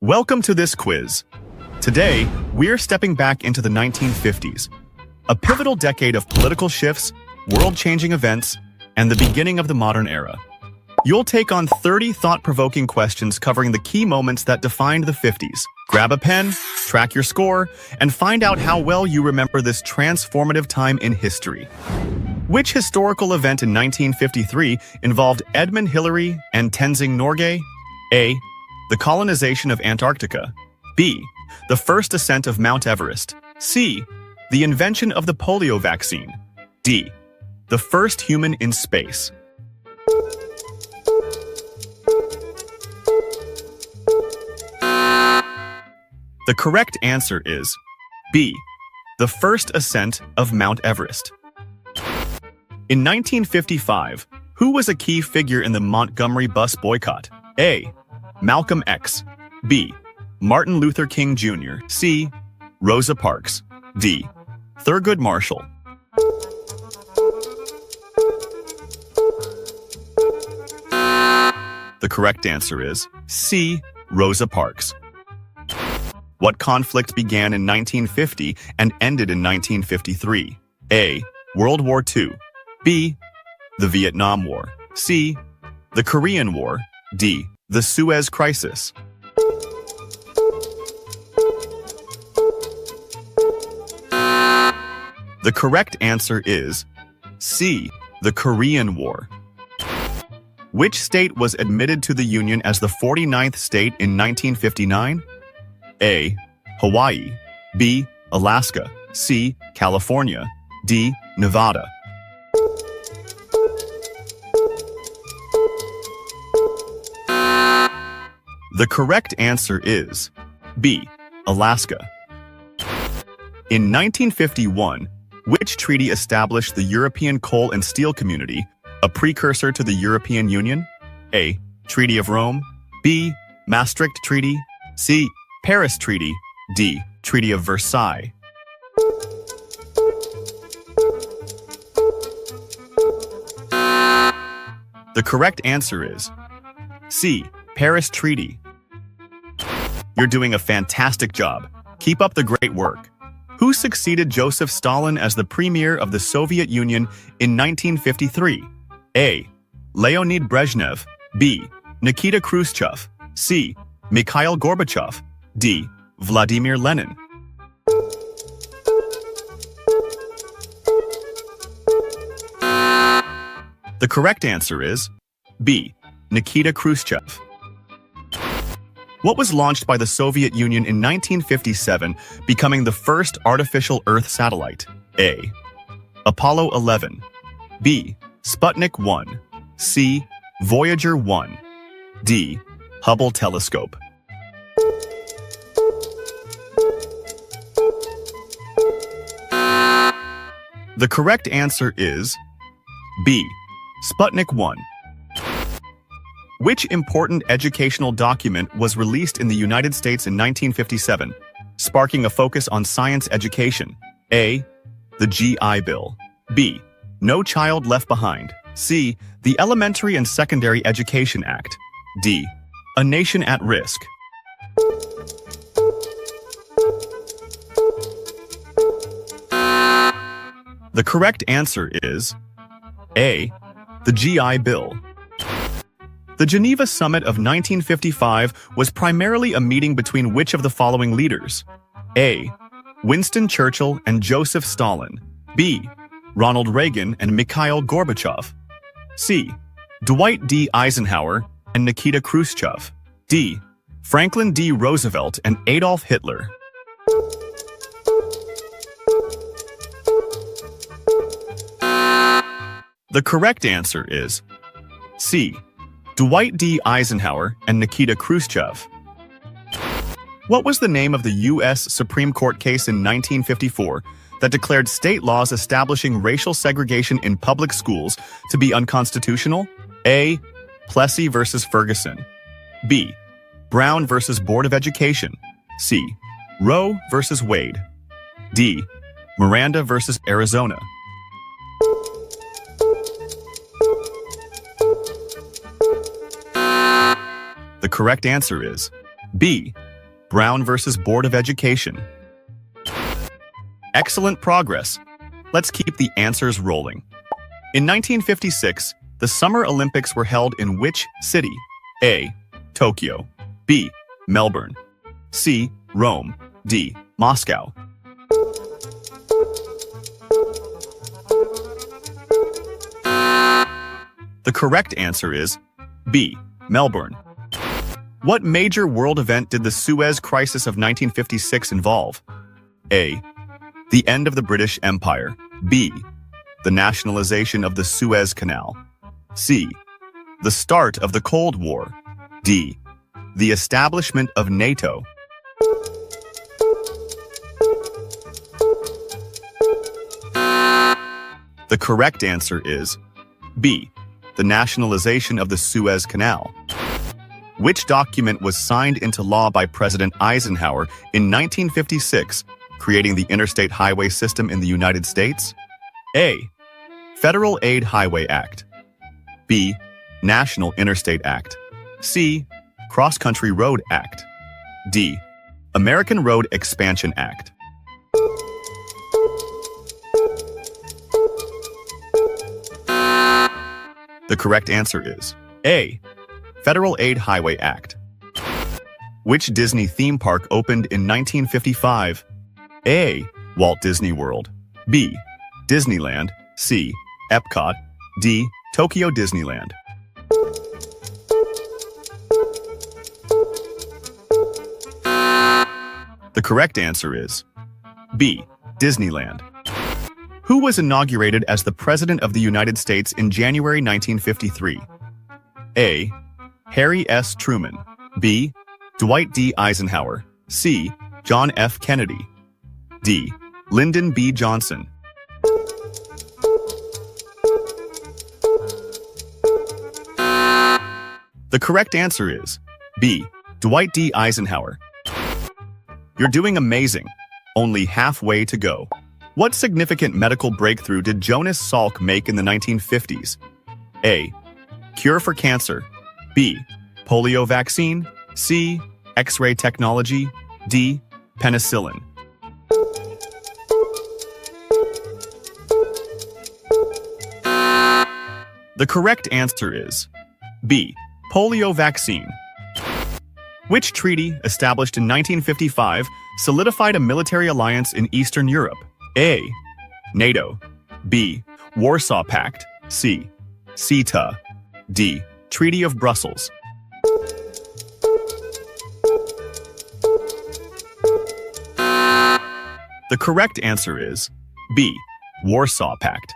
Welcome to this quiz. Today, we're stepping back into the 1950s, a pivotal decade of political shifts, world-changing events, and the beginning of the modern era. You'll take on 30 thought-provoking questions covering the key moments that defined the 50s. Grab a pen, track your score, and find out how well you remember this transformative time in history. Which historical event in 1953 involved Edmund Hillary and Tenzing Norgay? A. The colonization of Antarctica. B. The first ascent of Mount Everest. C. The invention of the polio vaccine. D. The first human in space. The correct answer is B. The first ascent of Mount Everest. In 1955, who was a key figure in the Montgomery bus boycott? A. Malcolm X. B. Martin Luther King Jr. C. Rosa Parks. D. Thurgood Marshall. The correct answer is C. Rosa Parks. What conflict began in 1950 and ended in 1953? A. World War II. B. The Vietnam War. C. The Korean War. D. The Suez Crisis. The correct answer is C. The Korean War. Which state was admitted to the Union as the 49th state in 1959? A. Hawaii. B. Alaska. C. California. D. Nevada. The correct answer is B. Alaska. In 1951, which treaty established the European Coal and Steel Community, a precursor to the European Union? A. Treaty of Rome. B. Maastricht Treaty. C. Paris Treaty. D. Treaty of Versailles. The correct answer is C. Paris Treaty. You're doing a fantastic job. Keep up the great work. Who succeeded Joseph Stalin as the premier of the Soviet Union in 1953? A. Leonid Brezhnev. B. Nikita Khrushchev. C. Mikhail Gorbachev. D. Vladimir Lenin. The correct answer is B. Nikita Khrushchev. What was launched by the Soviet Union in 1957, becoming the first artificial Earth satellite? A. Apollo 11. B. Sputnik 1. C. Voyager 1. D. Hubble telescope. The correct answer is B. Sputnik 1. Which important educational document was released in the United States in 1957, sparking a focus on science education? A. The GI Bill. B. No Child Left Behind. C. The Elementary and Secondary Education Act. D. A Nation at Risk. The correct answer is A. The GI Bill. The Geneva Summit of 1955 was primarily a meeting between which of the following leaders? A. Winston Churchill and Joseph Stalin. B. Ronald Reagan and Mikhail Gorbachev. C. Dwight D. Eisenhower and Nikita Khrushchev. D. Franklin D. Roosevelt and Adolf Hitler. The correct answer is C. Dwight D. Eisenhower and Nikita Khrushchev. What was the name of the U.S. Supreme Court case in 1954 that declared state laws establishing racial segregation in public schools to be unconstitutional? A. Plessy versus Ferguson. B. Brown versus Board of Education. C. Roe versus Wade. D. Miranda versus Arizona. The correct answer is B. Brown versus Board of Education. Excellent progress. Let's keep the answers rolling. In 1956, the Summer Olympics were held in which city? A. Tokyo. B. Melbourne. C. Rome. D. Moscow. The correct answer is B. Melbourne. What major world event did the Suez Crisis of 1956 involve? A. The end of the British Empire. B. The nationalization of the Suez Canal. C. The start of the Cold War. D. The establishment of NATO. The correct answer is B. The nationalization of the Suez Canal. Which document was signed into law by President Eisenhower in 1956, creating the Interstate Highway System in the United States? A. Federal Aid Highway Act. B. National Interstate Act. C. Cross Country Road Act. D. American Road Expansion Act. The correct answer is A. Federal Aid Highway Act. Which Disney theme park opened in 1955? A. Walt Disney World. B. Disneyland. C. Epcot. D. Tokyo Disneyland. The correct answer is B. Disneyland. Who was inaugurated as the President of the United States in January 1953? A. Harry S. Truman. B. Dwight D. Eisenhower. C. John F. Kennedy. D. Lyndon B. Johnson. The correct answer is B. Dwight D. Eisenhower. You're doing amazing. Only halfway to go. What significant medical breakthrough did Jonas Salk make in the 1950s? A. Cure for cancer. B. Polio vaccine. C. X-ray technology. D. Penicillin. The correct answer is B. Polio vaccine. Which treaty, established in 1955, solidified a military alliance in Eastern Europe? A. NATO. B. Warsaw Pact. C. CETA. D. Treaty of Brussels. The correct answer is B. Warsaw Pact.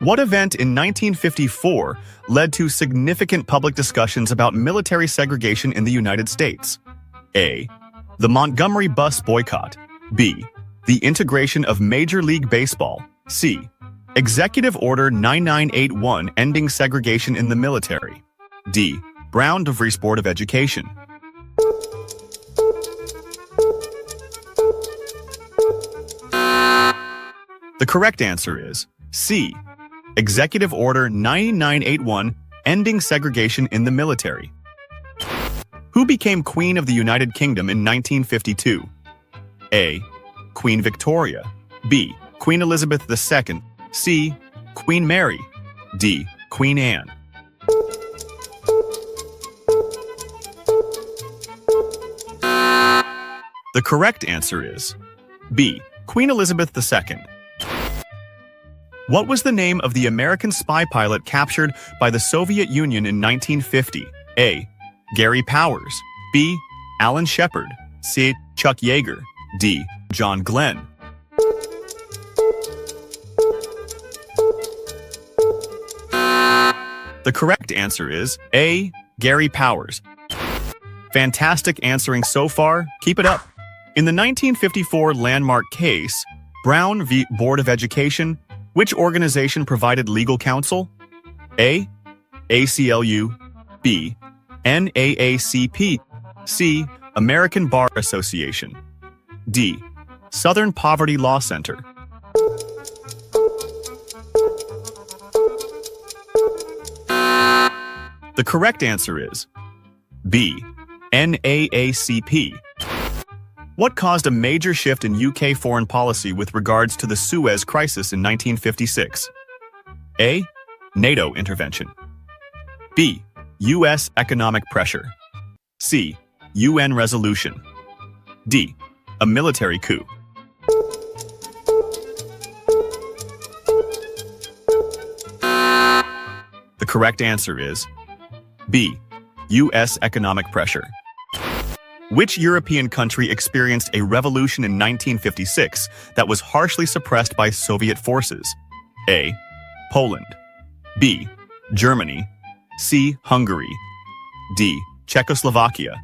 What event in 1954 led to significant public discussions about military segregation in the United States? A. The Montgomery bus boycott. B. The integration of Major League Baseball. C. Executive Order 9981 ending segregation in the military. D. Brown v. Board of Education. The correct answer is C. Executive Order 9981 ending segregation in the military. Who became Queen of the United Kingdom in 1952? A. Queen Victoria. B. Queen Elizabeth II. C. Queen Mary. D. Queen Anne. The correct answer is B. Queen Elizabeth II. What was the name of the American spy pilot captured by the Soviet Union in 1950? A. Gary Powers. B. Alan Shepard. C. Chuck Yeager. D. John Glenn. The correct answer is A. Gary Powers. Fantastic answering so far. Keep it up. In the 1954 landmark case, Brown v. Board of Education, which organization provided legal counsel? A. ACLU. B. NAACP. C. American Bar Association. D. Southern Poverty Law Center. The correct answer is B. NAACP. What caused a major shift in UK foreign policy with regards to the Suez Crisis in 1956? A. NATO intervention. B. US economic pressure. C. UN resolution. D. A military coup. The correct answer is B. US economic pressure. Which European country experienced a revolution in 1956 that was harshly suppressed by Soviet forces? A. Poland. B. Germany. C. Hungary. D. Czechoslovakia.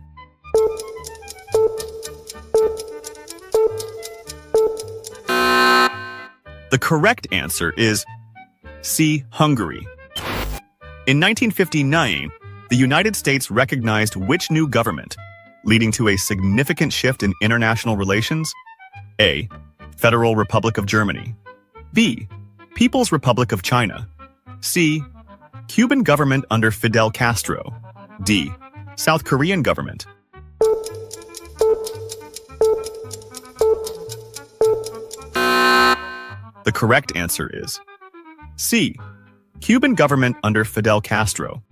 The correct answer is C. Hungary. In 1959, the United States recognized which new government, leading to a significant shift in international relations? A. Federal Republic of Germany. B. People's Republic of China. C. Cuban government under Fidel Castro. D. South Korean government. The correct answer is C. Cuban government under Fidel Castro.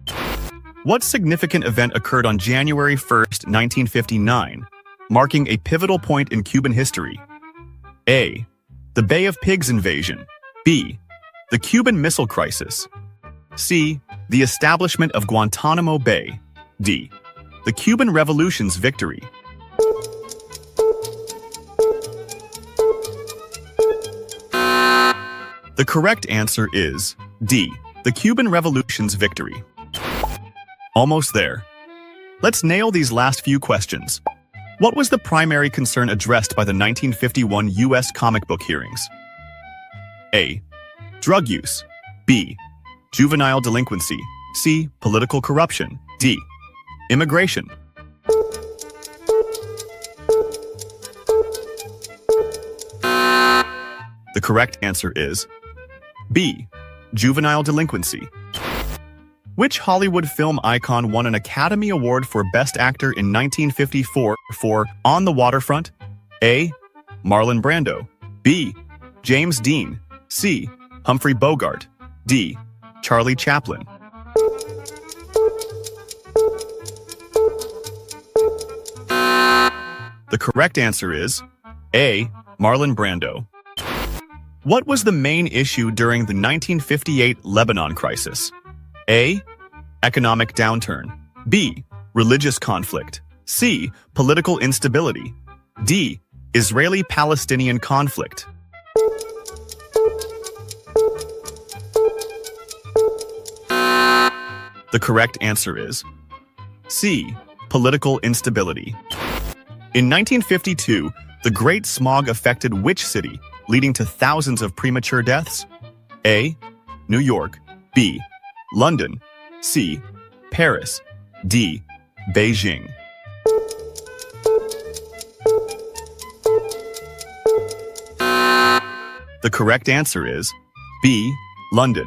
What significant event occurred on January 1st, 1959, marking a pivotal point in Cuban history? A. The Bay of Pigs invasion. B. The Cuban Missile Crisis. C. The establishment of Guantanamo Bay. D. The Cuban Revolution's victory. The correct answer is D. The Cuban Revolution's victory. Almost there. Let's nail these last few questions. What was the primary concern addressed by the 1951 U.S. comic book hearings? A. Drug use. B. Juvenile delinquency. C. Political corruption. D. Immigration. The correct answer is B. Juvenile delinquency. Which Hollywood film icon won an Academy Award for Best Actor in 1954 for On the Waterfront? A. Marlon Brando. B. James Dean. C. Humphrey Bogart. D. Charlie Chaplin. The correct answer is A. Marlon Brando. What was the main issue during the 1958 Lebanon crisis? A. Economic downturn. B. Religious conflict. C. Political instability. D. Israeli-Palestinian conflict. The correct answer is C. Political instability. In 1952, the Great Smog affected which city, leading to thousands of premature deaths? A. New York. B. London. C. Paris. D. Beijing. The correct answer is B. London.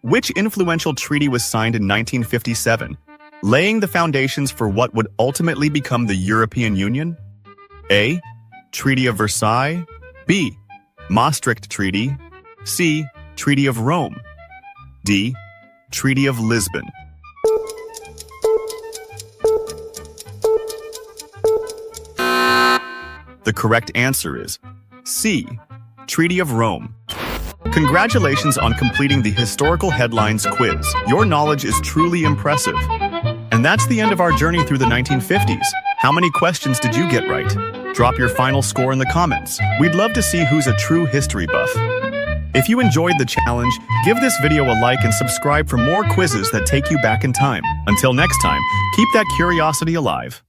Which influential treaty was signed in 1957, laying the foundations for what would ultimately become the European Union? A. Treaty of Versailles. B. Maastricht Treaty. C. Treaty of Rome. D. Treaty of Lisbon. The correct answer is C. Treaty of Rome. Congratulations on completing the Historical Headlines quiz. Your knowledge is truly impressive. And that's the end of our journey through the 1950s. How many questions did you get right? Drop your final score in the comments. We'd love to see who's a true history buff. If you enjoyed the challenge, give this video a like and subscribe for more quizzes that take you back in time. Until next time, keep that curiosity alive.